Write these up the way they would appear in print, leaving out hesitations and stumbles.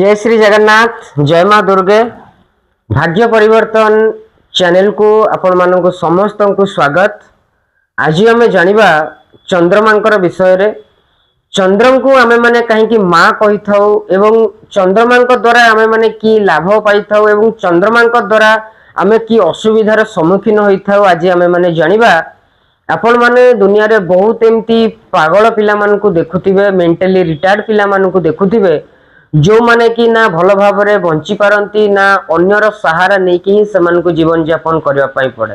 जय श्री जगन्नाथ जय माँ दुर्गे भाग्य परिवर्तन चैनल को आपण मानक समस्त को स्वागत। आज आम जानिबा चंद्रमांकर विषय रे। चंद्र को आमे माने कहीं माँ कही थाउ एवं चंद्रमांक द्वारा आमे माने की लाभ पाई थाउ एवं चंद्रमांक द्वारा आमे की असुविधार सम्मुखीन होई थाउ। आज आमे माने जानिबा आपण माने दुनिया रे बहुत एमती पागल पिला मान को देखुथिबे, मेंटली रिटार्ड पिला मान को देखुथिबे जो माने कि ना भल भाव में बंची पारंती ना अन्यर सहारा नहीं कि सेमान को जीवन यापन करने पाई पड़े।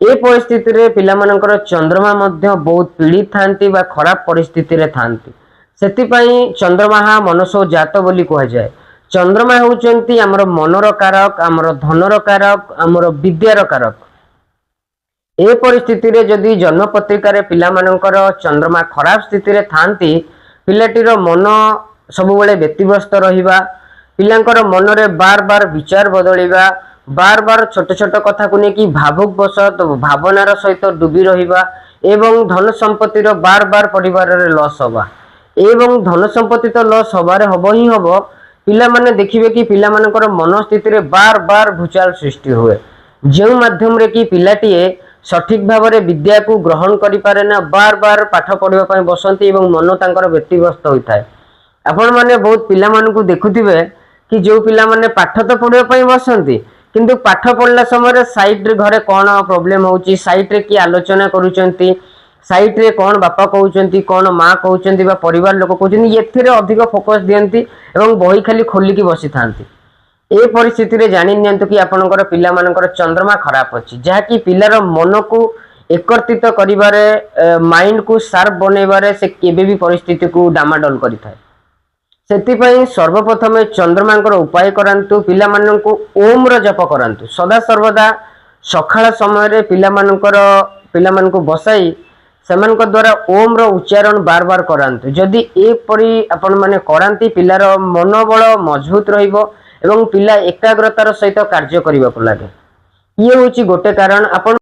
ए परिस्थिति रे पिला मानकर चंद्रमा मध्य बहुत पीड़ित थांती बा खराब परिस्थिति रे थांती। सेतिपई चंद्रमा मनसो जात बोली कह जाए। चंद्रमा होउचंती हमर मनर कारक, हमर धनर कारक, हमर विद्यार कारक। ए परिस्थिति रे जदि जन्म पत्रिका रे पिला मानकर चंद्रमा खराब स्थिति रे थांती, पिलाटीर मन सब बेले व्यतिव्यस्त रहिबा, पिलांकर मन रे बार बार विचार बदलिबा, बार बार छोट छोट कथा को नेकी भावुक बसत भावनार सहित डूबी रहिबा एवं धन संपत्ति रो बार बार परिवार रे लॉस होबा एवं धन संपत्ति तो लॉस होबारे हबो ही हबो। पिला माने देखिबे कि पिला मानकर मन स्थिति रे बार बार भूचाल सृष्टि हुए, जे माध्यम रे कि पिलाटीए सठिक भाव में विद्या को ग्रहण करि पारे ना, बार बार पाठ पढ़िबा पय बसंती एवं मन तांकर व्यतिव्यस्त होइथाय। आपण माने बहुत पिला मान को देखुथिबे कि जो पिला माने पाठ तो पढ़िबा पय बसंती किंतु पाठ पढ़ला समय साइड रे घरे कौन प्रॉब्लम होउची, साइड रे की आलोचना करूचंती, साइड रे कौन बापा कहउचंती, कौन माँ कहउचंती बा परिवार लोक कहउचंती, एथिरे अधिक फोकस दियंती एवं बही खाली खोलिकी बसी थांती। ए परिस्थिति रे जानि नियंतु कि आपनकर पिला मानकर चंद्रमा खराब अछि, जहा कि पिलार मन को एकत्रित करिबारे माइंड को शार्प बनेबारे से केबे भी परिस्थिति को डामाडोल करिथाय। सेतिपई सर्वप्रथमे चंद्रमांकर उपाय करंतु, पिला माननको ओम र जप करंतु। सदा सर्वदा सखाळ समय रे पिला माननको बसाई सेमानक द्वारा ओम र उच्चारण बार बार करंतु। जदि ए परि आपण माने करांती पिलार मनोबल मजबूत रहिबो एवं पिला एकाग्रतार सहित कार्य करिबा को लागे। ये होची गोटे कारण। आपण